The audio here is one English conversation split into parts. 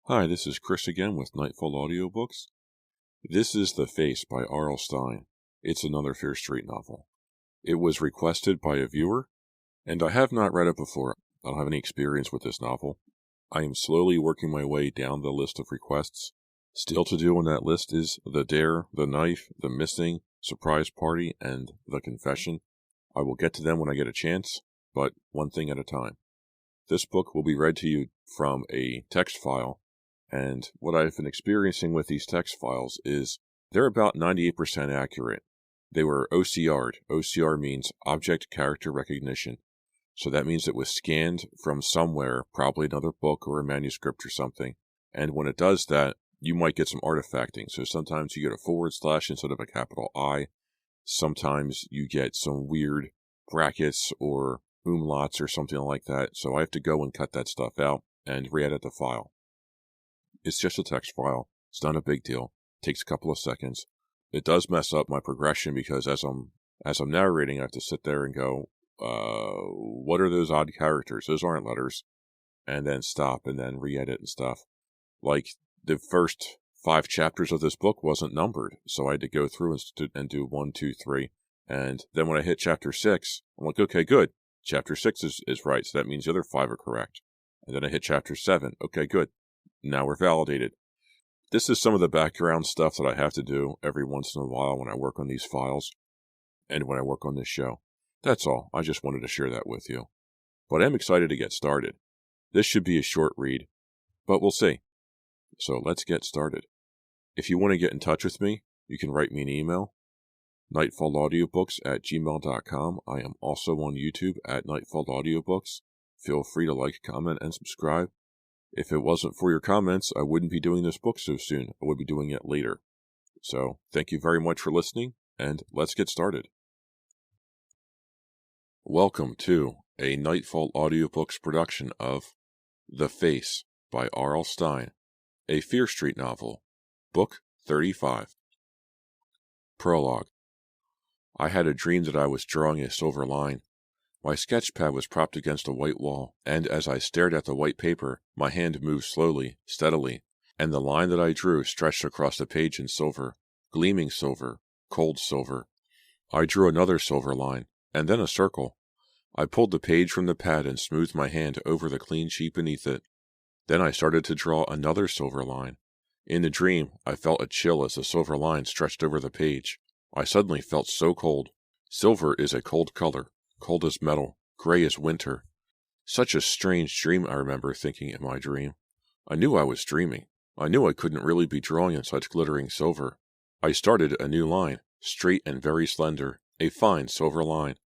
Hi, this is Chris again with Nightfall Audiobooks. This is The Face by R.L. Stine. It's another Fear Street novel. It was requested by a viewer, and I have not read it before. I don't have any experience with this novel. I am slowly working my way down the list of requests. Still to do on that list is The Dare, The Knife, The Missing, Surprise Party, and The Confession. I will get to them when I get a chance, but one thing at a time. This book will be read to you from a text file. And what I've been experiencing with these text files is they're about 98% accurate. They were OCR'd. OCR means Object Character Recognition. So that means it was scanned from somewhere, probably another book or a manuscript or something. And when it does that, you might get some artifacting. So sometimes you get a / instead of a capital I. Sometimes you get some weird brackets or umlauts or something like that. So I have to go and cut that stuff out and re-edit the file. It's just a text file. It's not a big deal. It takes a couple of seconds. It does mess up my progression because as I'm narrating, I have to sit there and go, what are those odd characters? Those aren't letters. And then stop and then re-edit and stuff. Like the first 5 chapters of this book wasn't numbered, so I had to go through and do 1, 2, 3. And then when I hit chapter 6, I'm like, okay, good. Chapter 6 is right, so that means the other 5 are correct. And then I hit chapter 7. Okay, good. Now we're validated. This is some of the background stuff that I have to do every once in a while when I work on these files and when I work on this show. That's all. I just wanted to share that with you. But I'm excited to get started. This should be a short read, but we'll see. So let's get started. If you want to get in touch with me, you can write me an email, nightfallaudiobooks@gmail.com. I am also on YouTube at Nightfall Audiobooks. Feel free to like, comment, and subscribe. If it wasn't for your comments, I wouldn't be doing this book so soon. I would be doing it later. So, thank you very much for listening, and let's get started. Welcome to a Nightfall Audiobooks production of The Face by R.L. Stine, a Fear Street novel, Book 35. Prologue. I had a dream that I was drawing a silver line. My sketch pad was propped against a white wall, and as I stared at the white paper, my hand moved slowly, steadily, and the line that I drew stretched across the page in silver, gleaming silver, cold silver. I drew another silver line, and then a circle. I pulled the page from the pad and smoothed my hand over the clean sheet beneath it. Then I started to draw another silver line. In the dream, I felt a chill as the silver line stretched over the page. I suddenly felt so cold. Silver is a cold color. Cold as metal, gray as winter. Such a strange dream, I remember thinking in my dream. I knew I was dreaming. I knew I couldn't really be drawing in such glittering silver. I started a new line, straight and very slender, a fine silver line.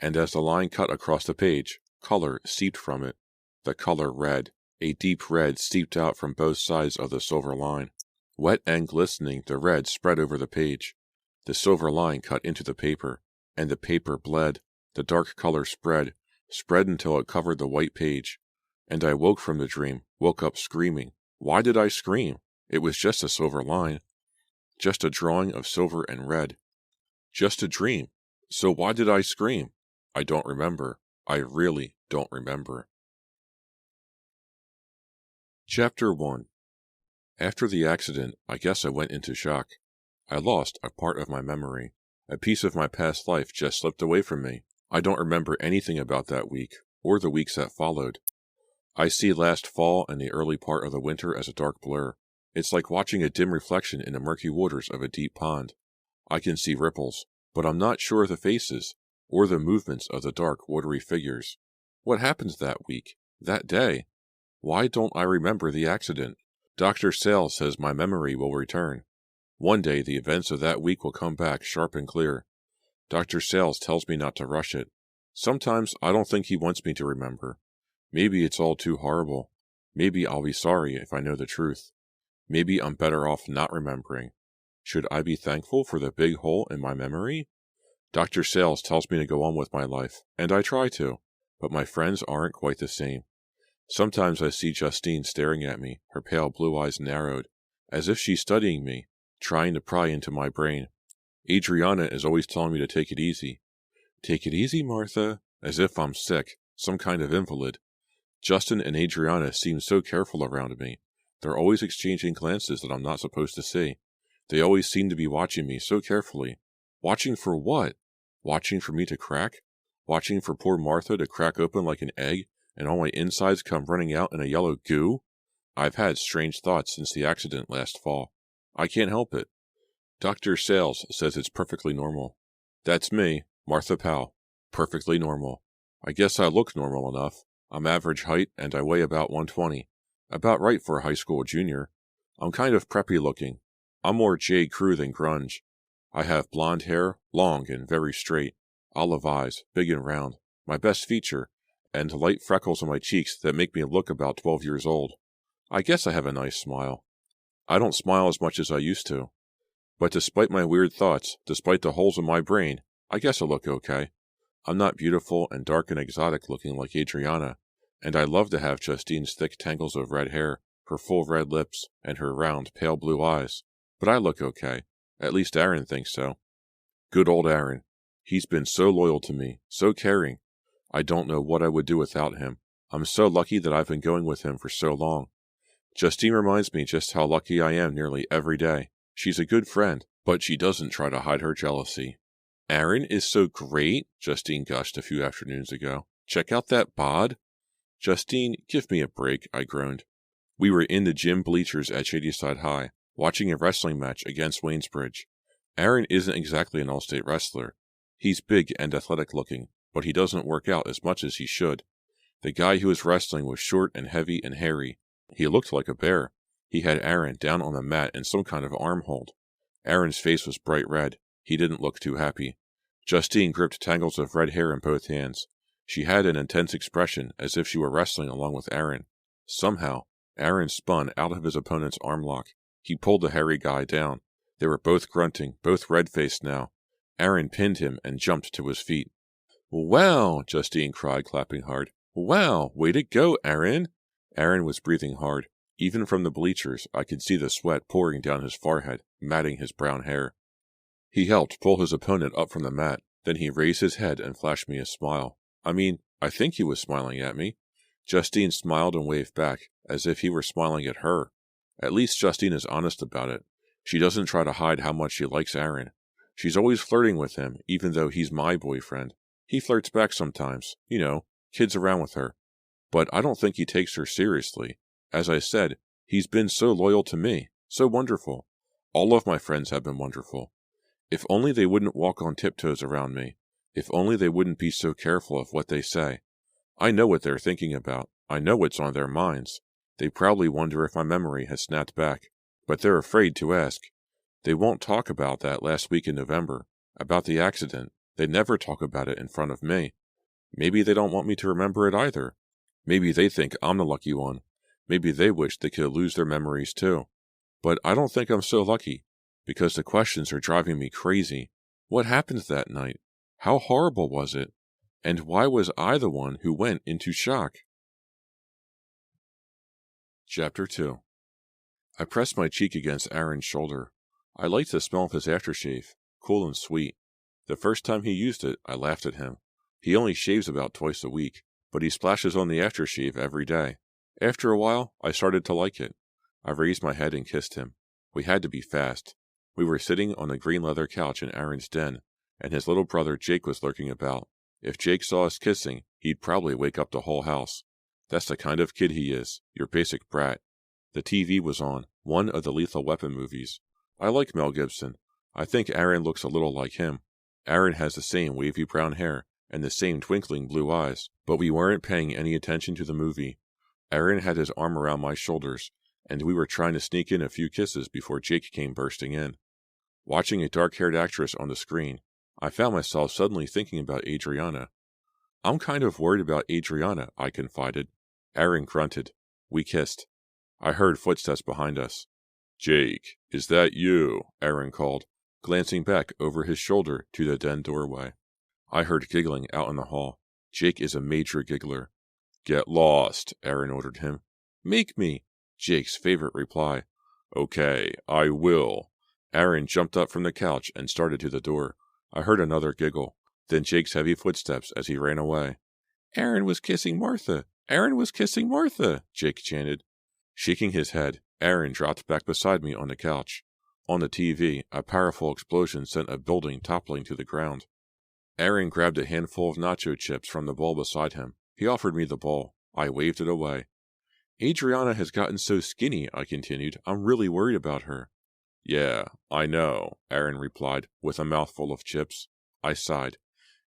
And as the line cut across the page, color seeped from it. The color red. A deep red seeped out from both sides of the silver line. Wet and glistening, the red spread over the page. The silver line cut into the paper, and the paper bled. The dark color spread until it covered the white page, and I woke from the dream, woke up screaming. Why did I scream? It was just a silver line, just a drawing of silver and red, just a dream. So why did I scream? I don't remember. I really don't remember. Chapter 1. After the accident, I guess I went into shock. I lost a part of my memory. A piece of my past life just slipped away from me. I don't remember anything about that week, or the weeks that followed. I see last fall and the early part of the winter as a dark blur. It's like watching a dim reflection in the murky waters of a deep pond. I can see ripples, but I'm not sure of the faces, or the movements of the dark, watery figures. What happened that week? That day? Why don't I remember the accident? Dr. Sales says my memory will return. One day the events of that week will come back sharp and clear. Dr. Sales tells me not to rush it. Sometimes I don't think he wants me to remember. Maybe it's all too horrible. Maybe I'll be sorry if I know the truth. Maybe I'm better off not remembering. Should I be thankful for the big hole in my memory? Dr. Sales tells me to go on with my life, and I try to, but my friends aren't quite the same. Sometimes I see Justine staring at me, her pale blue eyes narrowed, as if she's studying me, trying to pry into my brain. Adriana is always telling me to take it easy. Take it easy, Martha, as if I'm sick, some kind of invalid. Justin and Adriana seem so careful around me. They're always exchanging glances that I'm not supposed to see. They always seem to be watching me so carefully. Watching for what? Watching for me to crack? Watching for poor Martha to crack open like an egg and all my insides come running out in a yellow goo? I've had strange thoughts since the accident last fall. I can't help it. Dr. Sales says it's perfectly normal. That's me, Martha Powell. Perfectly normal. I guess I look normal enough. I'm average height and I weigh about 120. About right for a high school junior. I'm kind of preppy looking. I'm more J. Crew than grunge. I have blonde hair, long and very straight, olive eyes, big and round, my best feature, and light freckles on my cheeks that make me look about 12 years old. I guess I have a nice smile. I don't smile as much as I used to. But despite my weird thoughts, despite the holes in my brain, I guess I look okay. I'm not beautiful and dark and exotic looking like Adriana, and I love to have Justine's thick tangles of red hair, her full red lips, and her round, pale blue eyes. But I look okay. At least Aaron thinks so. Good old Aaron. He's been so loyal to me, so caring. I don't know what I would do without him. I'm so lucky that I've been going with him for so long. Justine reminds me just how lucky I am nearly every day. She's a good friend, but she doesn't try to hide her jealousy. Aaron is so great, Justine gushed a few afternoons ago. Check out that bod. Justine, give me a break, I groaned. We were in the gym bleachers at Shadyside High, watching a wrestling match against Waynesbridge. Aaron isn't exactly an all-state wrestler. He's big and athletic looking, but he doesn't work out as much as he should. The guy who was wrestling was short and heavy and hairy. He looked like a bear. He had Aaron down on the mat in some kind of arm hold. Aaron's face was bright red. He didn't look too happy. Justine gripped tangles of red hair in both hands. She had an intense expression, as if she were wrestling along with Aaron. Somehow, Aaron spun out of his opponent's arm lock. He pulled the hairy guy down. They were both grunting, both red-faced now. Aaron pinned him and jumped to his feet. "Well," Justine cried, clapping hard. "Well, way to go, Aaron!" Aaron was breathing hard. Even from the bleachers, I could see the sweat pouring down his forehead, matting his brown hair. He helped pull his opponent up from the mat. Then he raised his head and flashed me a smile. I think he was smiling at me. Justine smiled and waved back, as if he were smiling at her. At least Justine is honest about it. She doesn't try to hide how much she likes Aaron. She's always flirting with him, even though he's my boyfriend. He flirts back sometimes, kids around with her. But I don't think he takes her seriously. As I said, he's been so loyal to me, so wonderful. All of my friends have been wonderful. If only they wouldn't walk on tiptoes around me. If only they wouldn't be so careful of what they say. I know what they're thinking about. I know what's on their minds. They probably wonder if my memory has snapped back. But they're afraid to ask. They won't talk about that last week in November. About the accident. They never talk about it in front of me. Maybe they don't want me to remember it either. Maybe they think I'm the lucky one. Maybe they wish they could lose their memories too. But I don't think I'm so lucky, because the questions are driving me crazy. What happened that night? How horrible was it? And why was I the one who went into shock? Chapter 2. I pressed my cheek against Aaron's shoulder. I liked the smell of his aftershave, cool and sweet. The first time he used it, I laughed at him. He only shaves about twice a week, but he splashes on the aftershave every day. After a while, I started to like it. I raised my head and kissed him. We had to be fast. We were sitting on the green leather couch in Aaron's den, and his little brother Jake was lurking about. If Jake saw us kissing, he'd probably wake up the whole house. That's the kind of kid he is, your basic brat. The TV was on, one of the Lethal Weapon movies. I like Mel Gibson. I think Aaron looks a little like him. Aaron has the same wavy brown hair and the same twinkling blue eyes, but we weren't paying any attention to the movie. Aaron had his arm around my shoulders, and we were trying to sneak in a few kisses before Jake came bursting in. Watching a dark-haired actress on the screen, I found myself suddenly thinking about Adriana. "I'm kind of worried about Adriana," I confided. Aaron grunted. We kissed. I heard footsteps behind us. "Jake, is that you?" Aaron called, glancing back over his shoulder to the den doorway. I heard giggling out in the hall. Jake is a major giggler. "Get lost," Aaron ordered him. "Make me," Jake's favorite reply. "Okay, I will." Aaron jumped up from the couch and started to the door. I heard another giggle, then Jake's heavy footsteps as he ran away. "Aaron was kissing Martha! Aaron was kissing Martha!" Jake chanted. Shaking his head, Aaron dropped back beside me on the couch. On the TV, a powerful explosion sent a building toppling to the ground. Aaron grabbed a handful of nacho chips from the bowl beside him. He offered me the bowl. I waved it away. Adriana has gotten so skinny, I continued. I'm really worried about her. Yeah, I know, Aaron replied, with a mouthful of chips. I sighed.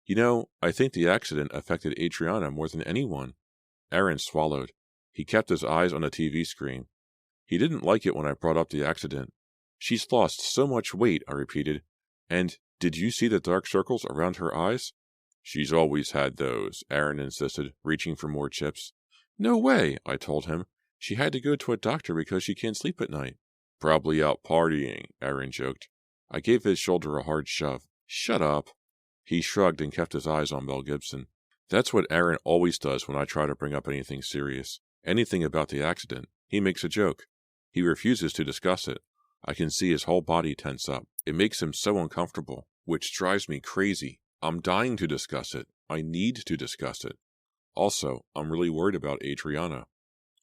You know, I think the accident affected Adriana more than anyone. Aaron swallowed. He kept his eyes on the TV screen. He didn't like it when I brought up the accident. She's lost so much weight, I repeated. And did you see the dark circles around her eyes? She's always had those, Aaron insisted, reaching for more chips. No way, I told him. She had to go to a doctor because she can't sleep at night. Probably out partying, Aaron joked. I gave his shoulder a hard shove. Shut up. He shrugged and kept his eyes on Mel Gibson. That's what Aaron always does when I try to bring up anything serious. Anything about the accident. He makes a joke. He refuses to discuss it. I can see his whole body tense up. It makes him so uncomfortable, which drives me crazy. I'm dying to discuss it. I need to discuss it. Also, I'm really worried about Adriana.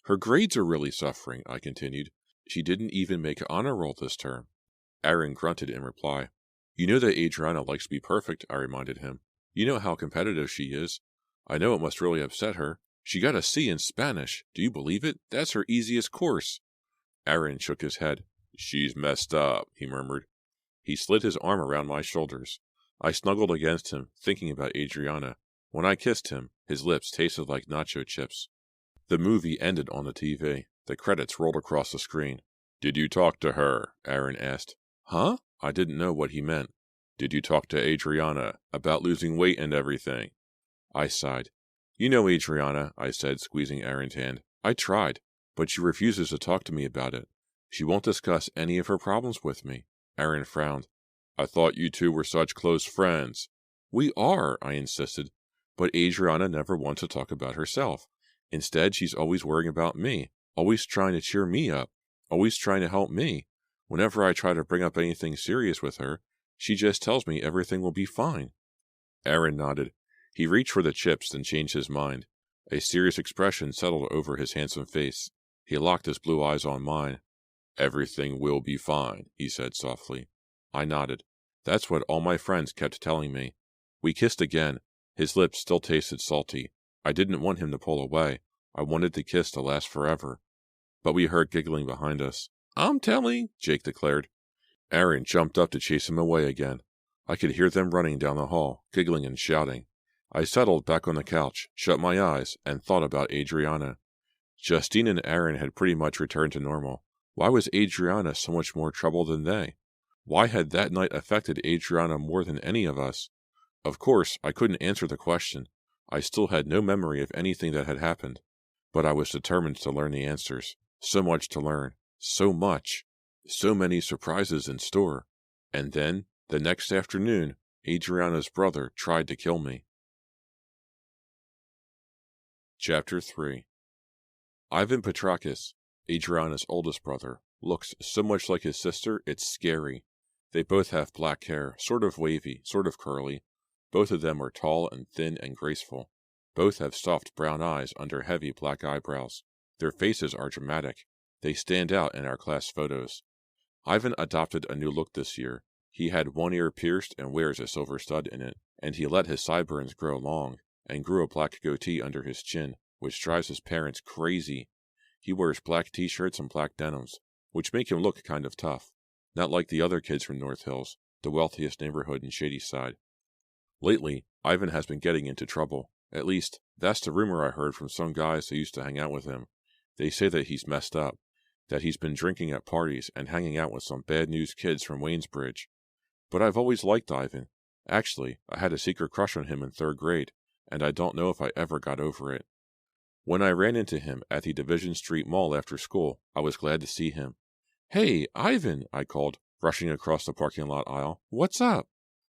Her grades are really suffering, I continued. She didn't even make honor roll this term. Aaron grunted in reply. You know that Adriana likes to be perfect, I reminded him. You know how competitive she is. I know it must really upset her. She got a C in Spanish. Do you believe it? That's her easiest course. Aaron shook his head. She's messed up, he murmured. He slid his arm around my shoulders. I snuggled against him, thinking about Adriana. When I kissed him, his lips tasted like nacho chips. The movie ended on the TV. The credits rolled across the screen. Did you talk to her? Aaron asked. Huh? I didn't know what he meant. Did you talk to Adriana about losing weight and everything? I sighed. You know Adriana, I said, squeezing Aaron's hand. I tried, but she refuses to talk to me about it. She won't discuss any of her problems with me. Aaron frowned. I thought you two were such close friends. We are, I insisted, but Adriana never wants to talk about herself. Instead, she's always worrying about me, always trying to cheer me up, always trying to help me. Whenever I try to bring up anything serious with her, she just tells me everything will be fine. Aaron nodded. He reached for the chips, then changed his mind. A serious expression settled over his handsome face. He locked his blue eyes on mine. Everything will be fine, he said softly. I nodded. That's what all my friends kept telling me. We kissed again. His lips still tasted salty. I didn't want him to pull away. I wanted the kiss to last forever. But we heard giggling behind us. I'm telling, Jake declared. Aaron jumped up to chase him away again. I could hear them running down the hall, giggling and shouting. I settled back on the couch, shut my eyes, and thought about Adriana. Justine and Aaron had pretty much returned to normal. Why was Adriana so much more trouble than they? Why had that night affected Adriana more than any of us? Of course, I couldn't answer the question. I still had no memory of anything that had happened. But I was determined to learn the answers. So much to learn. So much. So many surprises in store. And then, the next afternoon, Adriana's brother tried to kill me. Chapter 3. Ivan Petrakis, Adriana's oldest brother, looks so much like his sister, it's scary. They both have black hair, sort of wavy, sort of curly. Both of them are tall and thin and graceful. Both have soft brown eyes under heavy black eyebrows. Their faces are dramatic. They stand out in our class photos. Ivan adopted a new look this year. He had one ear pierced and wears a silver stud in it, and he let his sideburns grow long, and grew a black goatee under his chin, which drives his parents crazy. He wears black t-shirts and black denims, which make him look kind of tough, not like the other kids from North Hills, the wealthiest neighborhood in Shadyside. Lately, Ivan has been getting into trouble. At least, that's the rumor I heard from some guys who used to hang out with him. They say that he's messed up, that he's been drinking at parties and hanging out with some bad news kids from Waynesbridge. But I've always liked Ivan. Actually, I had a secret crush on him in 3rd grade, and I don't know if I ever got over it. When I ran into him at the Division Street Mall after school, I was glad to see him. Hey, Ivan, I called, rushing across the parking lot aisle. What's up?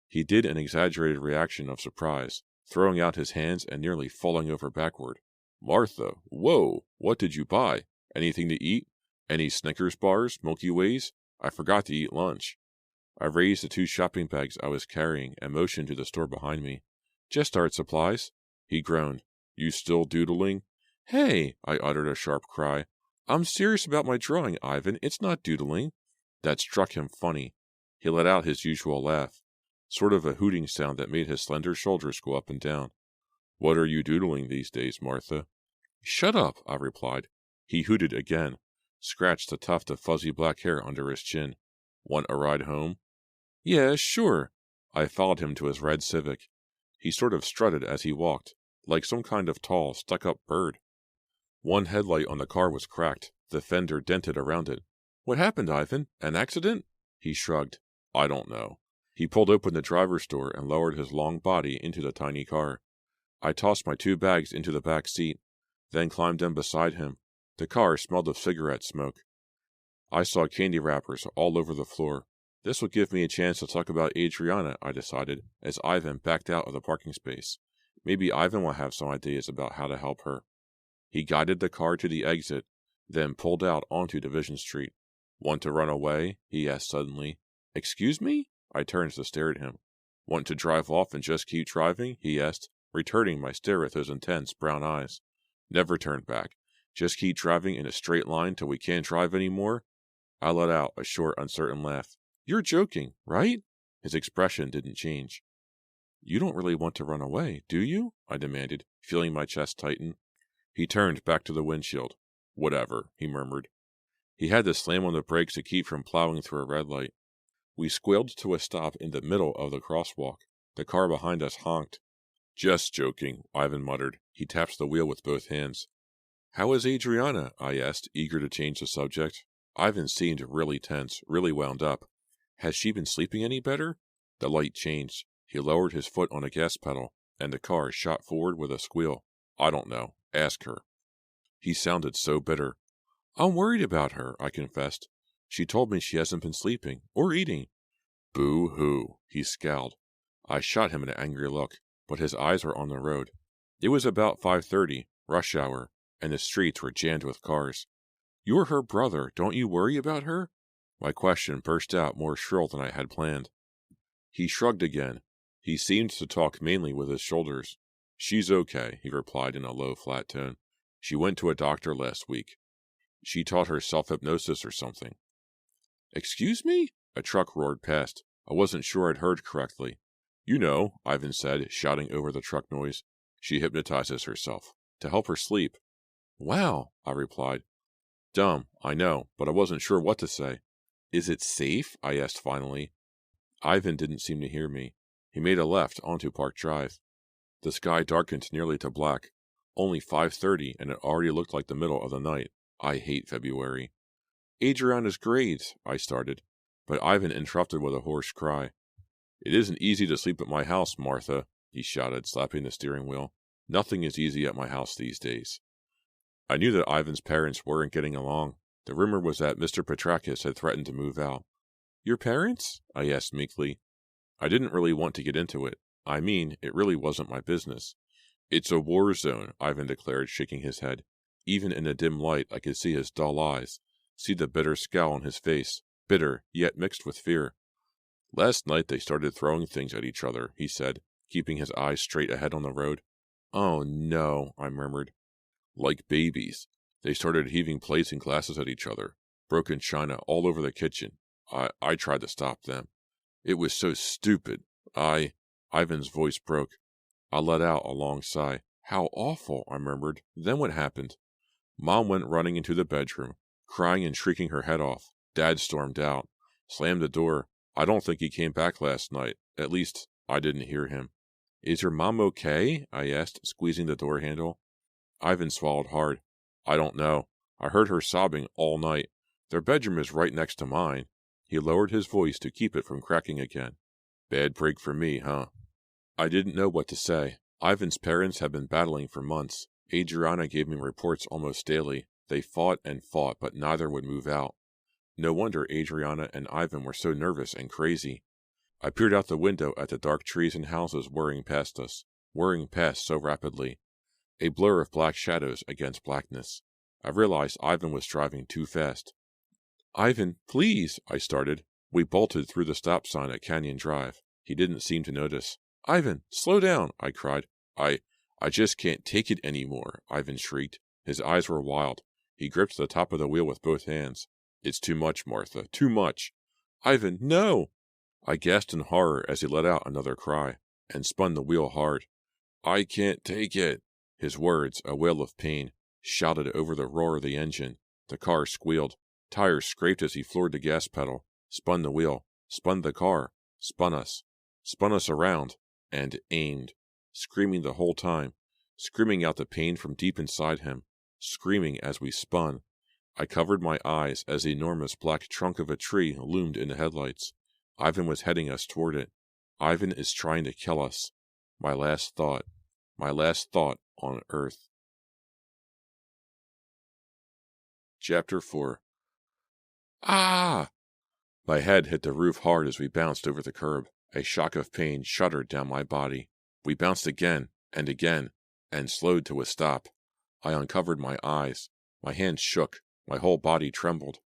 He did an exaggerated reaction of surprise, throwing out his hands and nearly falling over backward. Martha, whoa, what did you buy? Anything to eat? Any Snickers bars, Milky Ways? I forgot to eat lunch. I raised the 2 shopping bags I was carrying and motioned to the store behind me. Just art supplies. He groaned. You still doodling? Hey, I uttered a sharp cry. I'm serious about my drawing, Ivan. It's not doodling. That struck him funny. He let out his usual laugh, sort of a hooting sound that made his slender shoulders go up and down. What are you doodling these days, Martha? Shut up, I replied. He hooted again, scratched a tuft of fuzzy black hair under his chin. Want a ride home? Yeah, sure. I followed him to his red Civic. He sort of strutted as he walked, like some kind of tall, stuck-up bird. One headlight on the car was cracked, the fender dented around it. What happened, Ivan? An accident? He shrugged. I don't know. He pulled open the driver's door and lowered his long body into the tiny car. I tossed my 2 bags into the back seat, then climbed in beside him. The car smelled of cigarette smoke. I saw candy wrappers all over the floor. This would give me a chance to talk about Adriana, I decided, as Ivan backed out of the parking space. Maybe Ivan will have some ideas about how to help her. He guided the car to the exit, then pulled out onto Division Street. Want to run away? He asked suddenly. Excuse me? I turned to stare at him. Want to drive off and just keep driving? He asked, returning my stare with those intense brown eyes. Never turn back. Just keep driving in a straight line till we can't drive any more? I let out a short, uncertain laugh. You're joking, right? His expression didn't change. You don't really want to run away, do you? I demanded, feeling my chest tighten. He turned back to the windshield. Whatever, he murmured. He had to slam on the brakes to keep from plowing through a red light. We squealed to a stop in the middle of the crosswalk. The car behind us honked. Just joking, Ivan muttered. He tapped the wheel with both hands. How is Adriana? I asked, eager to change the subject. Ivan seemed really tense, really wound up. Has she been sleeping any better? The light changed. He lowered his foot on a gas pedal, and the car shot forward with a squeal. I don't know. Ask her. He sounded so bitter. I'm worried about her, I confessed. She told me she hasn't been sleeping, or eating. Boo-hoo, he scowled. I shot him an angry look, but his eyes were on the road. It was about 5:30, rush hour, and the streets were jammed with cars. You're her brother. Don't you worry about her? My question burst out more shrill than I had planned. He shrugged again. He seemed to talk mainly with his shoulders. She's okay, he replied in a low, flat tone. She went to a doctor last week. She taught her self-hypnosis or something. Excuse me? A truck roared past. I wasn't sure I'd heard correctly. You know, Ivan said, shouting over the truck noise. She hypnotizes herself, to help her sleep. Wow, I replied. Dumb, I know, but I wasn't sure what to say. Is it safe? I asked finally. Ivan didn't seem to hear me. He made a left onto Park Drive. The sky darkened nearly to black. Only 5:30, and it already looked like the middle of the night. I hate February. Adriana's grades, I started, but Ivan interrupted with a hoarse cry. It isn't easy to sleep at my house, Martha, he shouted, slapping the steering wheel. Nothing is easy at my house these days. I knew that Ivan's parents weren't getting along. The rumor was that Mr. Petrakis had threatened to move out. Your parents? I asked meekly. I didn't really want to get into it. I mean, it really wasn't my business. It's a war zone, Ivan declared, shaking his head. Even in the dim light, I could see his dull eyes, see the bitter scowl on his face, bitter, yet mixed with fear. Last night they started throwing things at each other, he said, keeping his eyes straight ahead on the road. Oh, no, I murmured. Like babies. They started heaving plates and glasses at each other, broken china all over the kitchen. I tried to stop them. It was so stupid. Ivan's voice broke. I let out a long sigh. How awful, I murmured. Then what happened? Mom went running into the bedroom, crying and shrieking her head off. Dad stormed out, slammed the door. I don't think he came back last night. At least, I didn't hear him. Is your mom okay? I asked, squeezing the door handle. Ivan swallowed hard. I don't know. I heard her sobbing all night. Their bedroom is right next to mine. He lowered his voice to keep it from cracking again. Bad break for me, huh? I didn't know what to say. Ivan's parents had been battling for months. Adriana gave me reports almost daily. They fought and fought, but neither would move out. No wonder Adriana and Ivan were so nervous and crazy. I peered out the window at the dark trees and houses whirring past us, whirring past so rapidly. A blur of black shadows against blackness. I realized Ivan was driving too fast. Ivan, please, I started. We bolted through the stop sign at Canyon Drive. He didn't seem to notice. Ivan, slow down, I cried. I just can't take it anymore, Ivan shrieked. His eyes were wild. He gripped the top of the wheel with both hands. It's too much, Martha, too much. Ivan, no! I gasped in horror as he let out another cry, and spun the wheel hard. I can't take it. His words, a wail of pain, shouted over the roar of the engine. The car squealed. Tires scraped as he floored the gas pedal, spun the wheel, spun the car, spun us around, and aimed, screaming the whole time, screaming out the pain from deep inside him, screaming as we spun. I covered my eyes as the enormous black trunk of a tree loomed in the headlights. Ivan was heading us toward it. Ivan is trying to kill us. My last thought on earth. Chapter 4. Ah! My head hit the roof hard as we bounced over the curb. A shock of pain shuddered down my body. We bounced again, and slowed to a stop. I uncovered my eyes. My hands shook. My whole body trembled.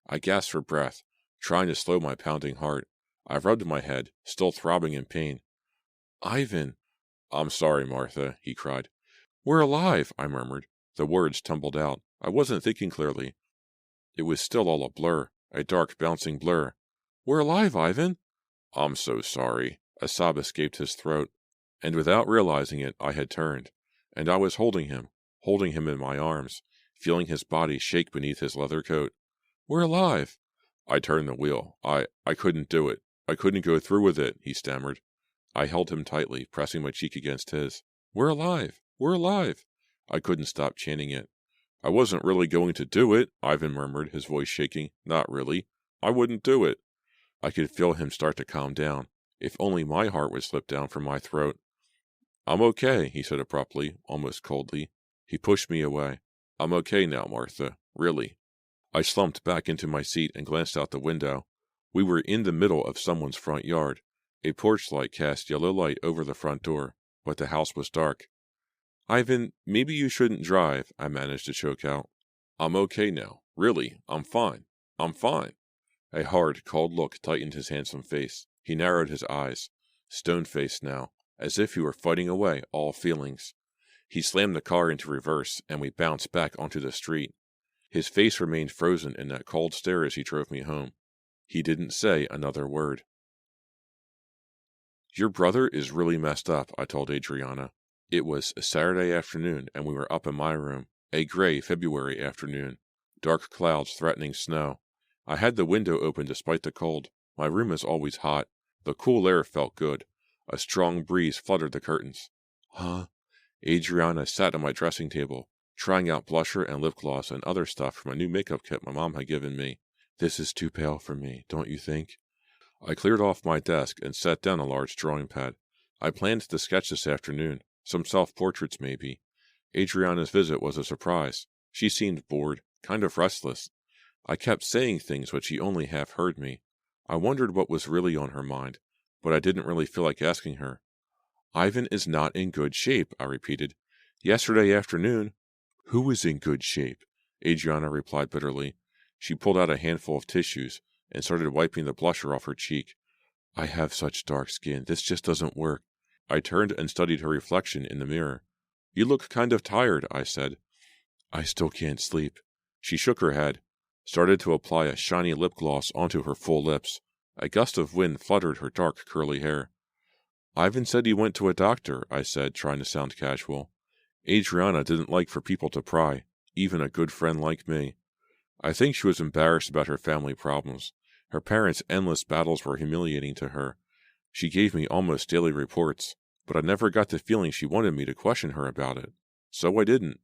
I gasped for breath, trying to slow my pounding heart. I rubbed my head, still throbbing in pain. Ivan! I'm sorry, Martha, he cried. We're alive, I murmured. The words tumbled out. I wasn't thinking clearly. It was still all a blur, a dark, bouncing blur. We're alive, Ivan! I'm so sorry. A sob escaped his throat, and without realizing it, I had turned, and I was holding him in my arms, feeling his body shake beneath his leather coat. We're alive! I turned the wheel. I couldn't do it. I couldn't go through with it, he stammered. I held him tightly, pressing my cheek against his. We're alive! We're alive! I couldn't stop chanting it. I wasn't really going to do it, Ivan murmured, his voice shaking. Not really. I wouldn't do it. I could feel him start to calm down. If only my heart would slip down from my throat. I'm okay, he said abruptly, almost coldly. He pushed me away. I'm okay now, Martha. Really. I slumped back into my seat and glanced out the window. We were in the middle of someone's front yard. A porch light cast yellow light over the front door, but the house was dark. Ivan, maybe you shouldn't drive, I managed to choke out. I'm okay now. Really, I'm fine. I'm fine. A hard, cold look tightened his handsome face. He narrowed his eyes, stone-faced now, as if he were fighting away all feelings. He slammed the car into reverse, and we bounced back onto the street. His face remained frozen in that cold stare as he drove me home. He didn't say another word. Your brother is really messed up, I told Adriana. It was a Saturday afternoon, and we were up in my room. A gray February afternoon. Dark clouds threatening snow. I had the window open despite the cold. My room is always hot. The cool air felt good. A strong breeze fluttered the curtains. Huh? Adriana sat at my dressing table, trying out blusher and lip gloss and other stuff from a new makeup kit my mom had given me. This is too pale for me, don't you think? I cleared off my desk and sat down a large drawing pad. I planned to sketch this afternoon. Some self-portraits, maybe. Adriana's visit was a surprise. She seemed bored, kind of restless. I kept saying things but she only half heard me. I wondered what was really on her mind, but I didn't really feel like asking her. Ivan is not in good shape, I repeated. Yesterday afternoon. Who is in good shape? Adriana replied bitterly. She pulled out a handful of tissues and started wiping the blusher off her cheek. I have such dark skin. This just doesn't work. I turned and studied her reflection in the mirror. You look kind of tired, I said. I still can't sleep. She shook her head, started to apply a shiny lip gloss onto her full lips. A gust of wind fluttered her dark curly hair. Ivan said he went to a doctor, I said, trying to sound casual. Adriana didn't like for people to pry, even a good friend like me. I think she was embarrassed about her family problems. Her parents' endless battles were humiliating to her. She gave me almost daily reports, but I never got the feeling she wanted me to question her about it. So I didn't.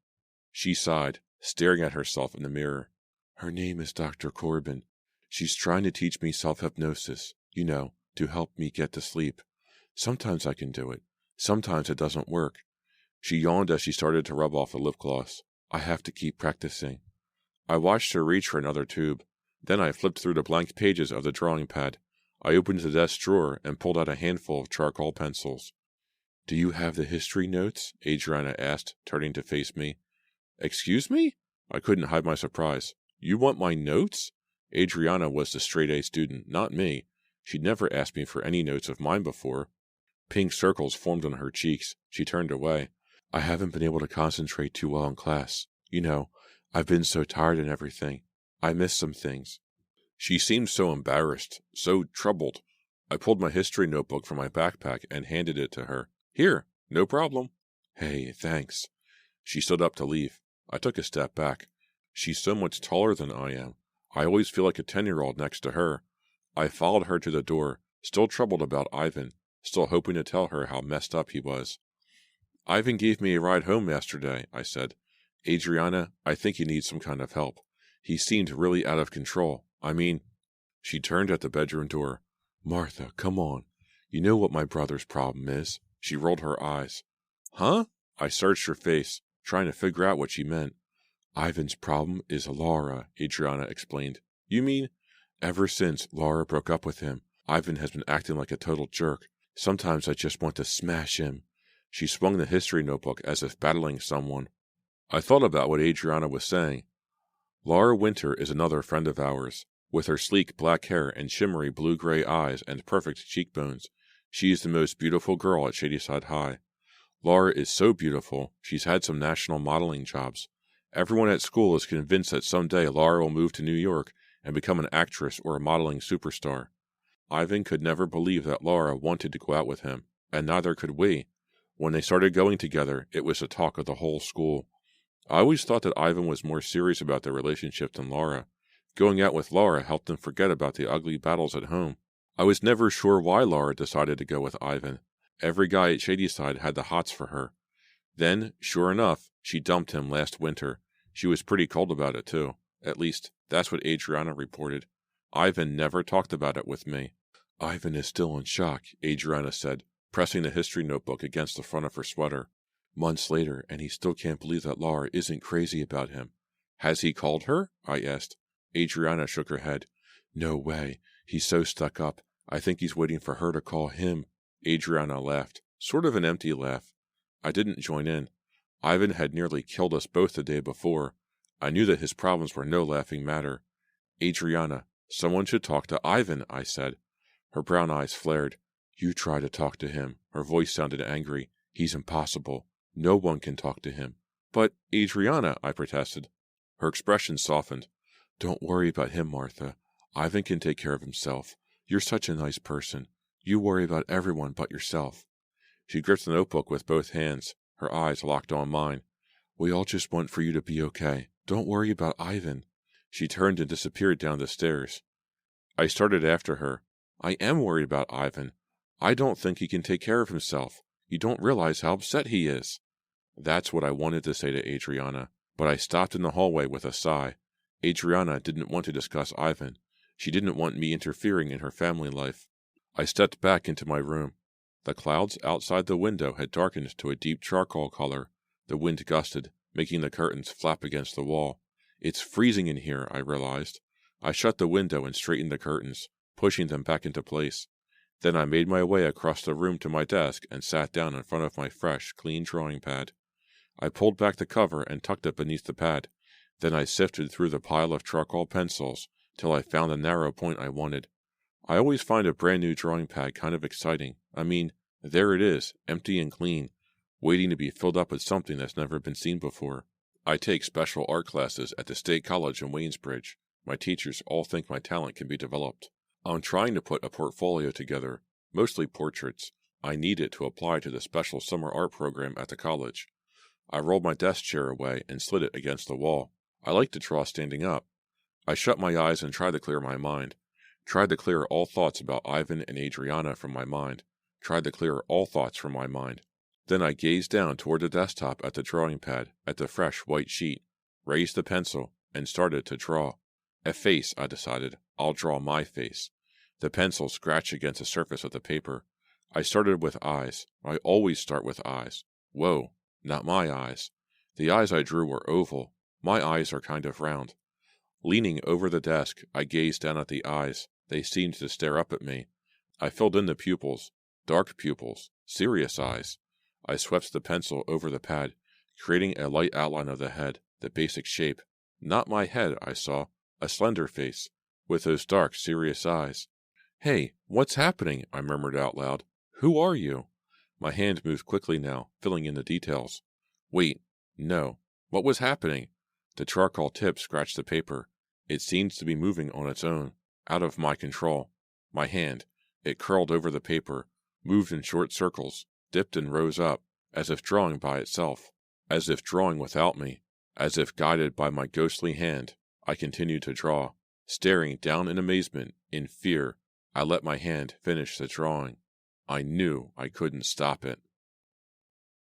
She sighed, staring at herself in the mirror. Her name is Dr. Corbin. She's trying to teach me self-hypnosis, to help me get to sleep. Sometimes I can do it. Sometimes it doesn't work. She yawned as she started to rub off the lip gloss. I have to keep practicing. I watched her reach for another tube. Then I flipped through the blank pages of the drawing pad. I opened the desk drawer and pulled out a handful of charcoal pencils. Do you have the history notes? Adriana asked, turning to face me. Excuse me? I couldn't hide my surprise. You want my notes? Adriana was the straight-A student, not me. She'd never asked me for any notes of mine before. Pink circles formed on her cheeks. She turned away. I haven't been able to concentrate too well in class. I've been so tired and everything. I missed some things. She seemed so embarrassed, so troubled. I pulled my history notebook from my backpack and handed it to her. Here, no problem. Hey, thanks. She stood up to leave. I took a step back. She's so much taller than I am. I always feel like a 10-year-old next to her. I followed her to the door, still troubled about Ivan, still hoping to tell her how messed up he was. Ivan gave me a ride home yesterday, I said. Adriana, I think he needs some kind of help. He seemed really out of control. I mean... She turned at the bedroom door. Martha, come on. You know what my brother's problem is. She rolled her eyes. Huh? I searched her face, trying to figure out what she meant. Ivan's problem is Laura, Adriana explained. You mean? Ever since Laura broke up with him, Ivan has been acting like a total jerk. Sometimes I just want to smash him. She swung the history notebook as if battling someone. I thought about what Adriana was saying. Laura Winter is another friend of ours. With her sleek black hair and shimmery blue-gray eyes and perfect cheekbones, she is the most beautiful girl at Shadyside High. Laura is so beautiful, she's had some national modeling jobs. Everyone at school is convinced that someday Laura will move to New York and become an actress or a modeling superstar. Ivan could never believe that Laura wanted to go out with him, and neither could we. When they started going together, it was the talk of the whole school. I always thought that Ivan was more serious about their relationship than Laura. Going out with Laura helped them forget about the ugly battles at home. I was never sure why Laura decided to go with Ivan. Every guy at Shadyside had the hots for her. Then, sure enough, she dumped him last winter. She was pretty cold about it, too. At least, that's what Adriana reported. Ivan never talked about it with me. Ivan is still in shock, Adriana said, pressing the history notebook against the front of her sweater. Months later, and he still can't believe that Laura isn't crazy about him. Has he called her? I asked. Adriana shook her head. No way. He's so stuck up. I think he's waiting for her to call him. Adriana laughed, sort of an empty laugh. I didn't join in. Ivan had nearly killed us both the day before. I knew that his problems were no laughing matter. Adriana, someone should talk to Ivan, I said. Her brown eyes flared. You try to talk to him. Her voice sounded angry. He's impossible. No one can talk to him. But, Adriana, I protested. Her expression softened. Don't worry about him, Martha. Ivan can take care of himself. You're such a nice person. You worry about everyone but yourself. She gripped the notebook with both hands, her eyes locked on mine. We all just want for you to be okay. Don't worry about Ivan. She turned and disappeared down the stairs. I started after her. I am worried about Ivan. I don't think he can take care of himself. You don't realize how upset he is. That's what I wanted to say to Adriana, but I stopped in the hallway with a sigh. Adriana didn't want to discuss Ivan. She didn't want me interfering in her family life. I stepped back into my room. The clouds outside the window had darkened to a deep charcoal color. The wind gusted, making the curtains flap against the wall. It's freezing in here, I realized. I shut the window and straightened the curtains, pushing them back into place. Then I made my way across the room to my desk and sat down in front of my fresh, clean drawing pad. I pulled back the cover and tucked it beneath the pad. Then I sifted through the pile of charcoal pencils till I found the narrow point I wanted. I always find a brand new drawing pad kind of exciting. I mean, there it is, empty and clean, waiting to be filled up with something that's never been seen before. I take special art classes at the State College in Waynesbridge. My teachers all think my talent can be developed. I'm trying to put a portfolio together, mostly portraits. I need it to apply to the special summer art program at the college. I rolled my desk chair away and slid it against the wall. I like to draw standing up. I shut my eyes and tried to clear my mind. Tried to clear all thoughts about Ivan and Adriana from my mind. Tried to clear all thoughts from my mind. Then I gazed down toward the desktop at the drawing pad, at the fresh white sheet, raised the pencil, and started to draw. A face, I decided. I'll draw my face. The pencil scratched against the surface of the paper. I started with eyes. I always start with eyes. Whoa, not my eyes. The eyes I drew were oval. My eyes are kind of round. Leaning over the desk, I gazed down at the eyes. They seemed to stare up at me. I filled in the pupils. Dark pupils. Serious eyes. I swept the pencil over the pad, creating a light outline of the head, the basic shape. Not my head, I saw. A slender face, with those dark, serious eyes. Hey, what's happening? I murmured out loud. Who are you? My hand moved quickly now, filling in the details. Wait, no. What was happening? The charcoal tip scratched the paper. It seemed to be moving on its own, out of my control. My hand, it curled over the paper, moved in short circles, dipped and rose up, as if drawing by itself, as if drawing without me, as if guided by my ghostly hand. I continued to draw, staring down in amazement, in fear. I let my hand finish the drawing. I knew I couldn't stop it.